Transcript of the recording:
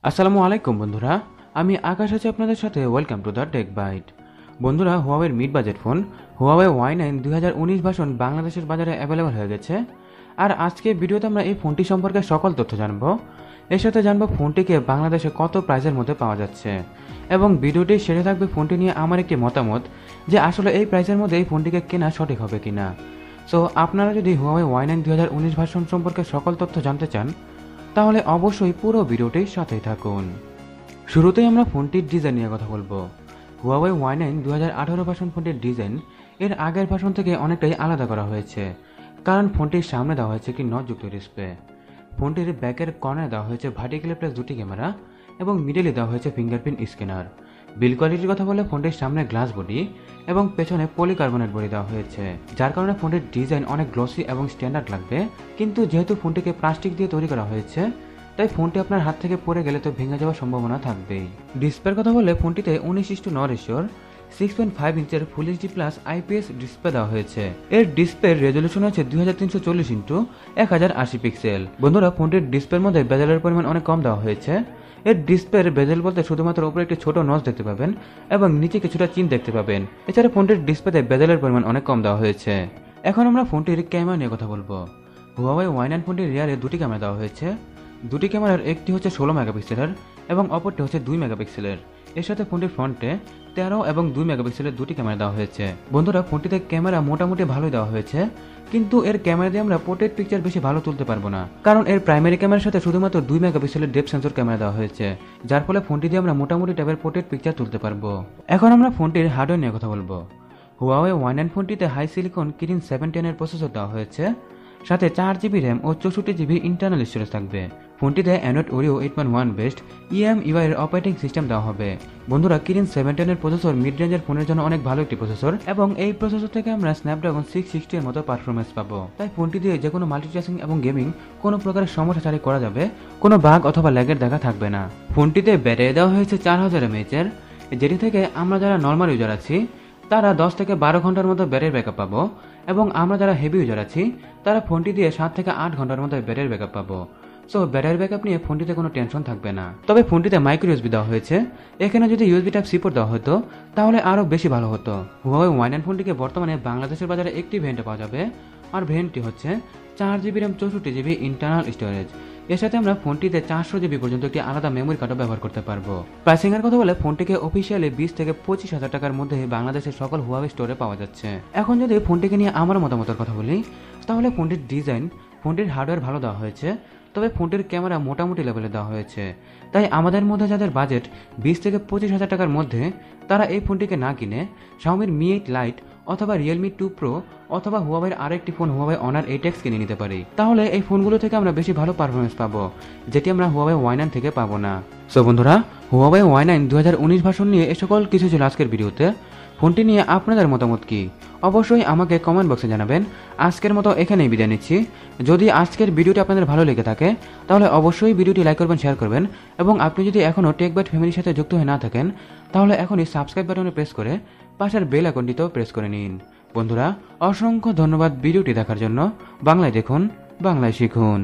আসসালামু আলাইকুম বন্ধুরা, আমি আকাশ আছি আপনাদের সাথে। Welcome to the Tech Bite. বন্ধুরা, হুয়াওয়ের mid budget phone Huawei Y9 2019 version বাংলাদেশের বাজারে অ্যাভেলেবল হয়ে গেছে। আর আজকে ভিডিওতে আমরা এই ফোনটি সম্পর্কে সকল তথ্য জানবো। এর সাথে জানবো ফোনটিকে বাংলাদেশে কত প্রাইসের মধ্যে পাওয়া যাচ্ছে, এবং ভিডিওটি শেষে থাকবে ফোনটি নিয়ে আমার একটি মতামত যে আসলে এই প্রাইসের মধ্যে এই ফোনটিকে কেনা সঠিক হবে কিনা। সো আপনারা যদি হুয়াওয়ে Y9 2019 ভার্সন সম্পর্কে সকল তথ্য জানতে চান তাহলে অবশ্যই পুরো ভিডিওটির সাথেই থাকুন। শুরুতেই আমরা ফোনটির ডিজাইন নিয়ে কথা বলবো। হুয়াওয়ে Y9 2018 ভার্সন ফোনটির ডিজাইন এর আগের ভার্সন থেকে অনেকটাই আলাদা করা হয়েছে, কারণ ফোনটির সামনে দেওয়া হয়েছে একটি নটযুক্ত ডিসপ্লে। ফোনটির ব্যাকের কর্নারে দেওয়া হয়েছে ভার্টিক্যালি প্লাস দুটি ক্যামেরা এবং মিডলে দেওয়া হয়েছে ফিঙ্গারপ্রিন্ট স্ক্যানার। বিল কোয়ালিটির কথা বলে ফোনটির সামনে গ্লাস বডি এবং পেছনে পলিকার্বনেট বডি দেওয়া হয়েছে, যার কারণে ফোনটির ডিজাইন অনেক গ্লসি এবং স্ট্যান্ডার্ড লাগবে। কিন্তু যেহেতু ফোনটিকে প্লাস্টিক দিয়ে তৈরি করা হয়েছে, তাই ফোনটি আপনার হাত থেকে পড়ে গেলে তো ভেঙে যাওয়ার সম্ভাবনা থাকবেই। ডিসপ্লের কথা বলে ফোনটিতে 19:9 রেশিওর 6.5 ইঞ্চের full HD plus IPS display দেওয়া হয়েছে। এর ডিসপ্লের রেজলিউশন হচ্ছে 2340x1080 পিক্সেল। বন্ধুরা, ফোনটির ডিসপ্লের মধ্যে বেজেলের পরিমাণ অনেক কম দেওয়া হয়েছে। এর ডিসপ্লের বেজেল বলতে শুধুমাত্র উপরে একটি ছোট নচ দেখতে পাবেন এবং নিচে কিছুটা চিহ্ন দেখতে পাবেন। এছাড়া ফোনটির ডিসপ্লেতে বেজেলের পরিমাণ অনেক কম দেওয়া হয়েছে। এখন আমরা ফোনটির ক্যামেরা নিয়ে কথা বলবো। হুয়াওয়ে Y9 ফোনটির রিয়ারে দুটি ক্যামেরা দেওয়া হয়েছে। দুটি ক্যামেরার একটি হচ্ছে 16 মেগাপিক্সেলের এবং অপরটি হচ্ছে 2 মেগাপিক্সেলের। এর সাথে ফোনটির ফ্রন্টে 13 এবং 2 মেগাপিক্সেলের দুটি ক্যামেরা দেওয়া হয়েছে। বন্ধুরা, ফোনটিতে ক্যামেরা মোটামুটি ভালোই দেওয়া হয়েছে, কিন্তু এর ক্যামেরা দিয়ে আমরা পোর্ট্রেট পিকচার বেশি ভালো তুলতে পারবো না, কারণ এর প্রাইমারি ক্যামেরার সাথে শুধুমাত্র 2 মেগাপিক্সেলের ডেপথ সেন্সর ক্যামেরা দেওয়া হয়েছে, যার ফলে ফোনটি দিয়ে আমরা মোটামুটি টাইপের পোর্ট্রেট পিকচার তুলতে পারবো। এখন আমরা ফোনটির হার্ডওয়্যার নিয়ে কথা বলবো। হুয়াওয়ে Y9 ফোনটিতে হাই সিলিকন কিরিন 710 এর প্রসেসর দেওয়া হয়েছে, সাথে 4GB র্যাম ও 64GB ইন্টারনাল স্টোরেজ থাকবে। ফোনটিতে অ্যান্ড্রয়েড ওরিও 8.1 বেস্ট EMUI এর অপারেটিং সিস্টেম দেওয়া হবে। বন্ধুরা, কিরিন 710 এর প্রসেসর মিড রেঞ্জের ফোনের জন্য অনেক ভালো একটি প্রসেসর, এবং এই প্রসেসর থেকে আমরা স্ন্যাপড্রাগন 660 এর মতো পারফরমেন্স পাবো। তাই ফোনটি দিয়ে যে কোনো মাল্টিটাস্কিং এবং গেমিং কোনো প্রকারের সমস্যা ছাড়াই করা যাবে, কোনো বাগ অথবা ল্যাগের দেখা থাকবে না। ফোনটিতে ব্যাটারি দেওয়া হয়েছে 4000 mAh এর, যেটি থেকে আমরা যারা নর্মাল ইউজার আছি তারা 10 থেকে 12 ঘন্টার মতো ব্যাটারি ব্যাকআপ পাবো, এবং আমরা যারা হেভি ইউজার আছি তারা ফোনটি দিয়ে 7 থেকে 8 ঘন্টার মতো ব্যাটারি ব্যাকআপ পাবো। সো ব্যাটারি ব্যাকআপ নিয়ে ফোনটিতে কোনো টেনশন থাকবে না। তবে ফোনটিতে মাইক্রো ইউএসবি দেওয়া হয়েছে। এখানে যদি ইউএসবি টাইপ সি পোর্ট দেওয়া হতো তাহলে আরও বেশি ভালো হতো। হুয়াওয়ে Y9 ফোনটিকে বর্তমানে বাংলাদেশের বাজারে একটি ভেরিয়েন্টে পাওয়া যাবে, আর ভেরিয়েন্টটি হচ্ছে 4GB RAM 64GB internal storage. এর সাথে আমরা ফোনটিতে 400GB পর্যন্ত একটি আলাদা মেমোরি কার্ডও ব্যবহার করতে পারবো। প্রাইসিং এর কথা বলে ফোনটিকে অফিসিয়ালি 20 থেকে 25,000 টাকার মধ্যে বাংলাদেশের সকল হুয়াওয়ে স্টোরে পাওয়া যাচ্ছে। এখন যদি ফোনটিকে নিয়ে আমার মতামতের কথা বলি, তাহলে ফোনটির ডিজাইন, ফোনটির হার্ডওয়্যার ভালো দেওয়া হয়েছে, তবে ফোনটির ক্যামেরা মোটামুটি লেভেলে দেওয়া হয়েছে। তাই আমাদের মধ্যে যাদের বাজেট 20 থেকে 25,000 টাকার মধ্যে, তারা এই ফোনটিকে না কিনে Xiaomi Mi 8 Lite অথবা Realme 2 Pro অথবা হুয়াওয়ের আরেকটি ফোন Huawei Honor 8X কিনে নিতে পারি। তাহলে এই ফোনগুলো থেকে আমরা বেশি ভালো পারফরমেন্স পাবো, যেটি আমরা Huawei Y9 থেকে পাবো না। সো বন্ধুরা, Huawei Y9 2019 ভার্সন নিয়ে এই সকল কিছু ছিল আজকের ভিডিওতে। ফোনটি নিয়ে আপনাদের মতামত কি অবশ্যই আমাকে কমেন্ট বক্সে জানাবেন। আজকের মতো এখানেই বিদায় নিচ্ছি। যদি আজকের ভিডিওটি আপনাদের ভালো লেগে থাকে তাহলে অবশ্যই ভিডিওটি লাইক করবেন, শেয়ার করবেন, এবং আপনি যদি এখনও টেক বাইট ফ্যামিলির সাথে যুক্ত হয়ে না থাকেন তাহলে এখনই সাবস্ক্রাইব বাটনে প্রেস করে পাশের বেল আইকনটিতেও প্রেস করে নিন। বন্ধুরা, অসংখ্য ধন্যবাদ ভিডিওটি দেখার জন্য। বাংলায় দেখুন, বাংলায় শিখুন।